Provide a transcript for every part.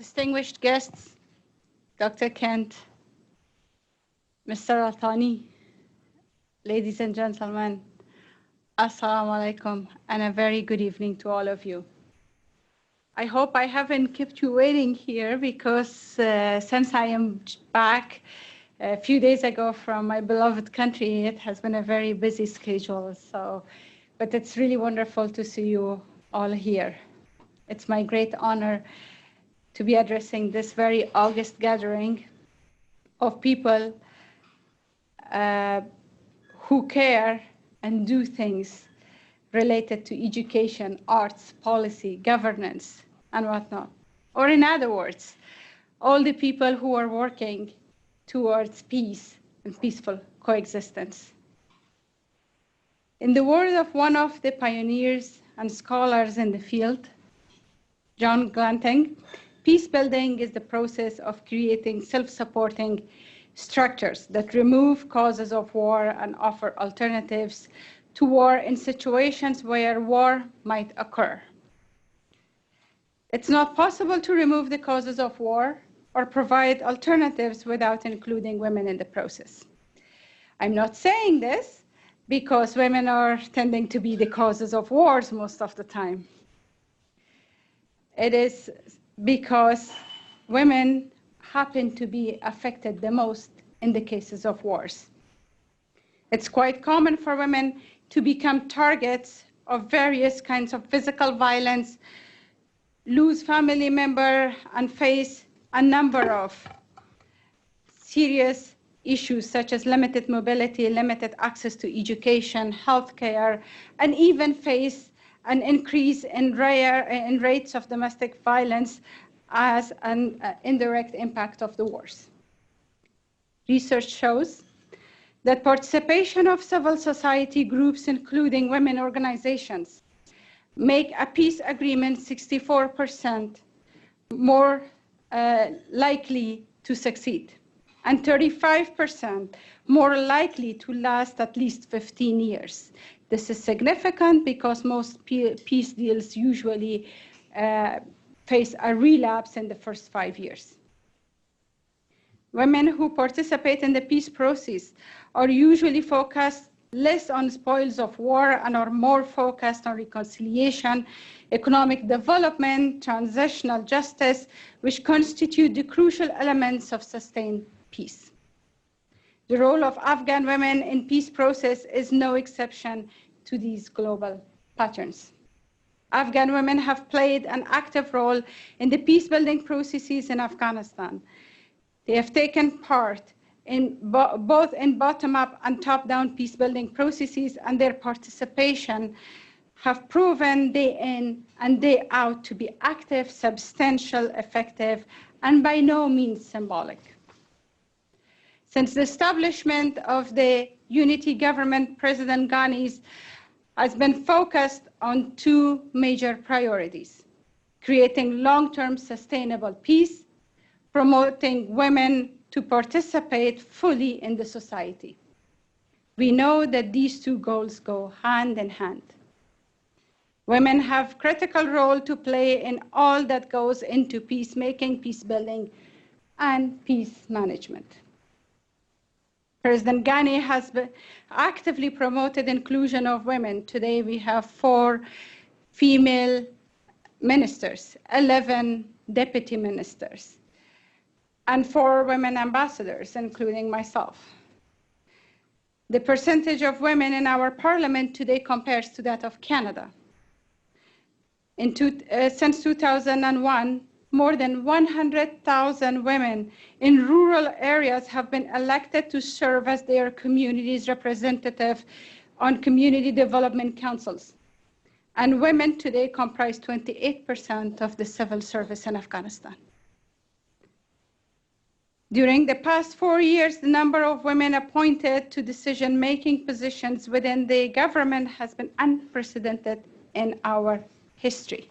distinguished guests, Dr. Kent, Mr. Altani, ladies and gentlemen, Assalamu alaikum, and a very good evening to all of you. I hope I haven't kept you waiting here because since I am back a few days ago from my beloved country, it has been a very busy schedule. But it's really wonderful to see you all here. It's my great honor to be addressing this very august gathering of people who care and do things related to education, arts, policy, governance, and whatnot. Or in other words, all the people who are working towards peace and peaceful coexistence. In the words of one of the pioneers and scholars in the field, John Glanting, peace building is the process of creating self-supporting structures that remove causes of war and offer alternatives to war in situations where war might occur. It's not possible to remove the causes of war or provide alternatives without including women in the process. I'm not saying this because women are tending to be the causes of wars most of the time. It is because women happen to be affected the most in the cases of wars. It's quite common for women to become targets of various kinds of physical violence, lose family member, and face a number of serious issues such as limited mobility, limited access to education, healthcare, and even face an increase in rates of domestic violence as an indirect impact of the wars. Research shows that participation of civil society groups, including women organizations, make a peace agreement 64% more likely to succeed, and 35% more likely to last at least 15 years. This is significant because most peace deals usually face a relapse in the first 5 years. Women who participate in the peace process are usually focused less on spoils of war and are more focused on reconciliation, economic development, transitional justice, which constitute the crucial elements of sustained peace. The role of Afghan women in peace process is no exception to these global patterns. Afghan women have played an active role in the peace-building processes in Afghanistan. They have taken part in both in bottom-up and top-down peace-building processes, and their participation have proven day in and day out to be active, substantial, effective, and by no means symbolic. Since the establishment of the unity government, President Ghani has been focused on two major priorities: creating long-term sustainable peace, promoting women to participate fully in the society. We know that these two goals go hand in hand. Women have a critical role to play in all that goes into peacemaking, peace building, and peace management. President Ghani has actively promoted inclusion of women. Today we have 4 female ministers, 11 deputy ministers, and 4 women ambassadors, including myself. The percentage of women in our parliament today compares to that of Canada. Since 2001, more than 100,000 women in rural areas have been elected to serve as their community's representative on community development councils. And women today comprise 28% of the civil service in Afghanistan. During the past 4 years, the number of women appointed to decision-making positions within the government has been unprecedented in our history.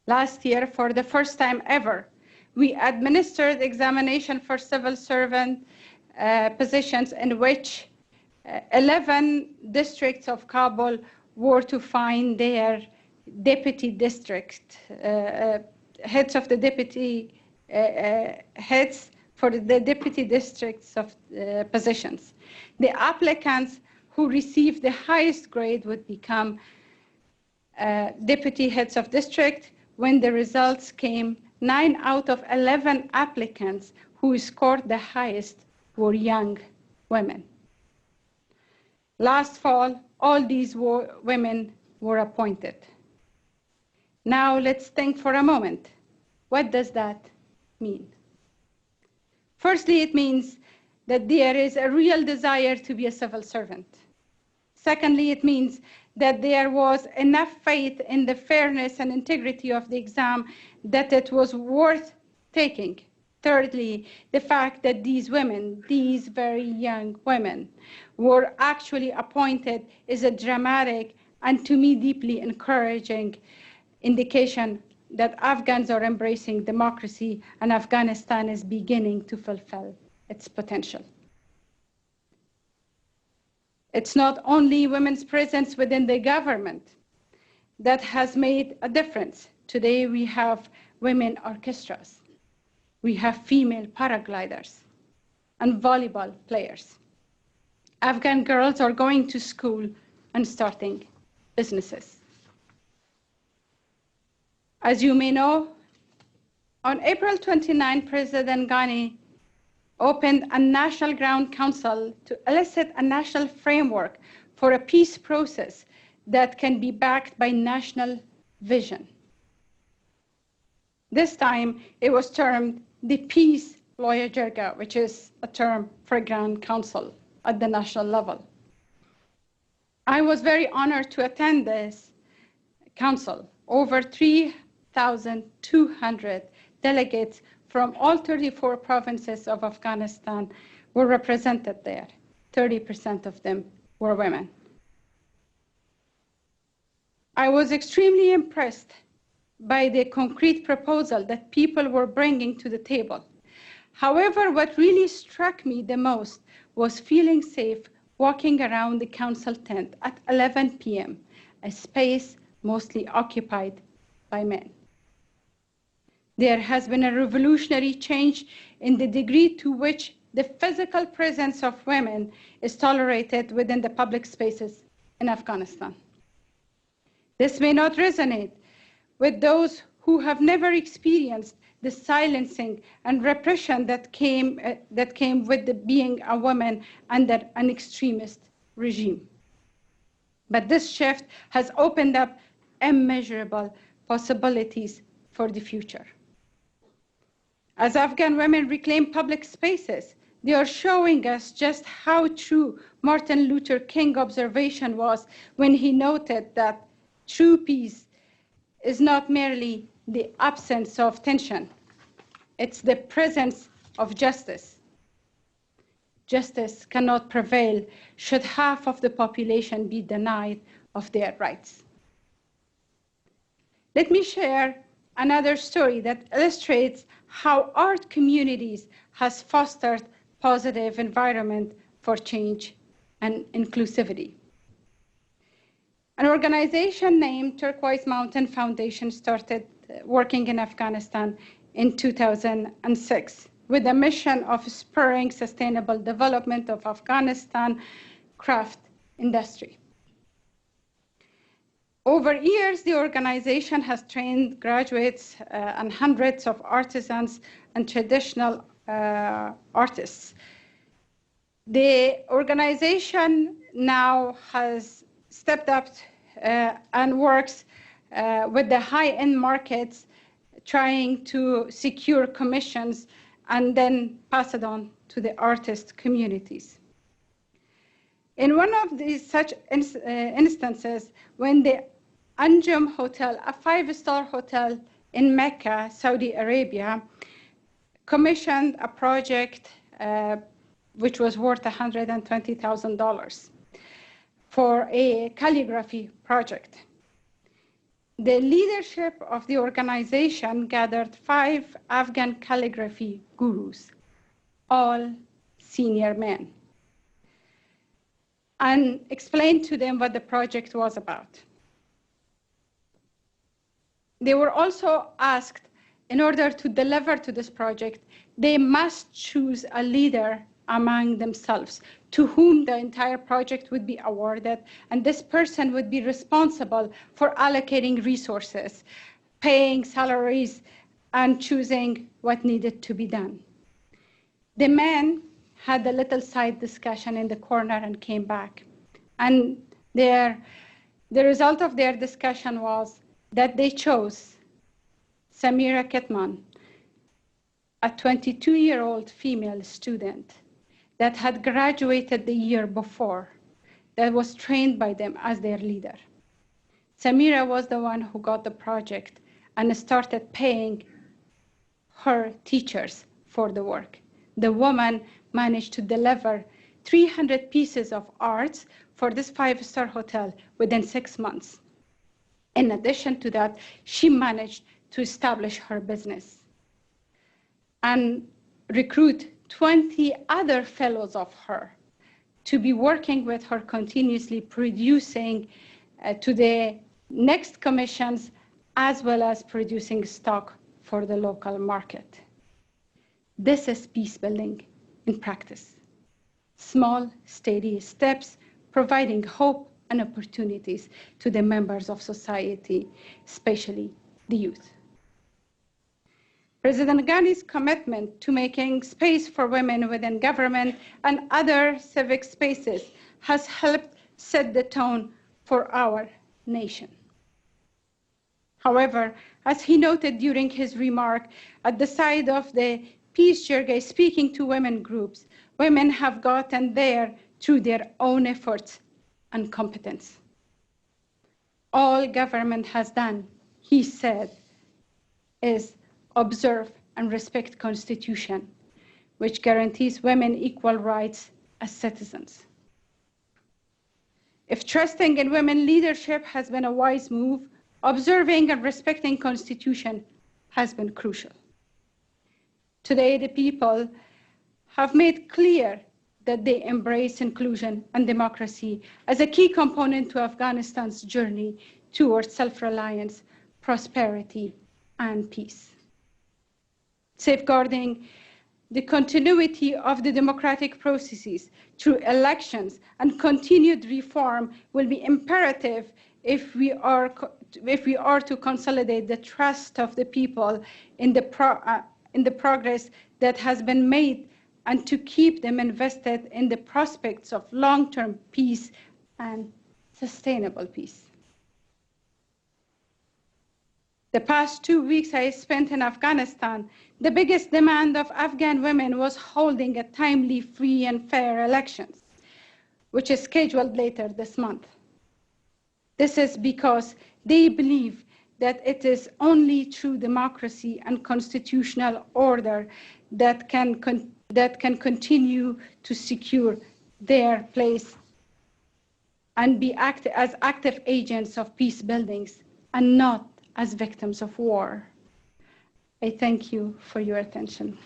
Last year, for the first time ever, we administered examination for civil servant positions in which 11 districts of Kabul were to find their deputy district, heads of the deputy, heads for the deputy districts of positions. The applicants who received the highest grade would become deputy heads of district. When the results came, 9 out of 11 applicants who scored the highest were young women. Last fall, all these women were appointed. Now let's think for a moment. What does that mean? Firstly, it means that there is a real desire to be a civil servant. Secondly, it means that there was enough faith in the fairness and integrity of the exam that it was worth taking. Thirdly, the fact that these women, these very young women, were actually appointed is a dramatic and to me deeply encouraging indication that Afghans are embracing democracy and Afghanistan is beginning to fulfill its potential. It's not only women's presence within the government that has made a difference. Today we have women orchestras. We have female paragliders and volleyball players. Afghan girls are going to school and starting businesses. As you may know, on April 29, President Ghani opened a National Ground Council to elicit a national framework for a peace process that can be backed by national vision. This time, it was termed the Peace Lawyer Jirga, which is a term for a Grand Council at the national level. I was very honored to attend this council. Over 3,200 delegates from all 34 provinces of Afghanistan were represented there. 30% of them were women. I was extremely impressed by the concrete proposal that people were bringing to the table. However, what really struck me the most was feeling safe walking around the council tent at 11 p.m., a space mostly occupied by men. There has been a revolutionary change in the degree to which the physical presence of women is tolerated within the public spaces in Afghanistan. This may not resonate with those who have never experienced the silencing and repression that came with being a woman under an extremist regime. But this shift has opened up immeasurable possibilities for the future. As Afghan women reclaim public spaces, they are showing us just how true Martin Luther King observation was when he noted that true peace is not merely the absence of tension, it's the presence of justice. Justice cannot prevail should half of the population be denied of their rights. Let me share another story that illustrates how art communities has fostered positive environment for change and inclusivity. An organization named Turquoise Mountain Foundation started working in Afghanistan in 2006 with a mission of spurring sustainable development of Afghanistan craft industry. Over years, the organization has trained graduates and hundreds of artisans and traditional artists. The organization now has stepped up and works with the high-end markets, trying to secure commissions and then pass it on to the artist communities. In one of these such instances, when the Anjum Hotel, a 5-star hotel in Mecca, Saudi Arabia, commissioned a project which was worth $120,000 for a calligraphy project. The leadership of the organization gathered 5 Afghan calligraphy gurus, all senior men, and explained to them what the project was about. They were also asked, in order to deliver to this project, they must choose a leader among themselves to whom the entire project would be awarded, and this person would be responsible for allocating resources, paying salaries, and choosing what needed to be done. The men had a little side discussion in the corner and came back. And the result of their discussion was that they chose Samira Ketman, a 22-year-old female student that had graduated the year before, that was trained by them as their leader. Samira was the one who got the project and started paying her teachers for the work. The woman managed to deliver 300 pieces of art for this 5-star hotel within 6 months. In addition to that, she managed to establish her business and recruit 20 other fellows of her to be working with her, continuously producing to the next commissions, as well as producing stock for the local market. This is peace building in practice. Small, steady steps, providing hope and opportunities to the members of society, especially the youth. President Ghani's commitment to making space for women within government and other civic spaces has helped set the tone for our nation. However, as he noted during his remark at the side of the peace jirga speaking to women groups, women have gotten there through their own efforts and competence. All government has done, he said, is observe and respect Constitution, which guarantees women equal rights as citizens. If trusting in women leadership has been a wise move, observing and respecting Constitution has been crucial. Today, the people have made clear that they embrace inclusion and democracy as a key component to Afghanistan's journey towards self-reliance, prosperity, and peace. Safeguarding the continuity of the democratic processes through elections and continued reform will be imperative if we are to consolidate the trust of the people in the progress that has been made, and to keep them invested in the prospects of long-term peace and sustainable peace. The past 2 weeks I spent in Afghanistan, the biggest demand of Afghan women was holding a timely, free, and fair elections, which is scheduled later this month. This is because they believe that it is only through democracy and constitutional order that can continue to secure their place and be as active agents of peace buildings and not as victims of war. I thank you for your attention.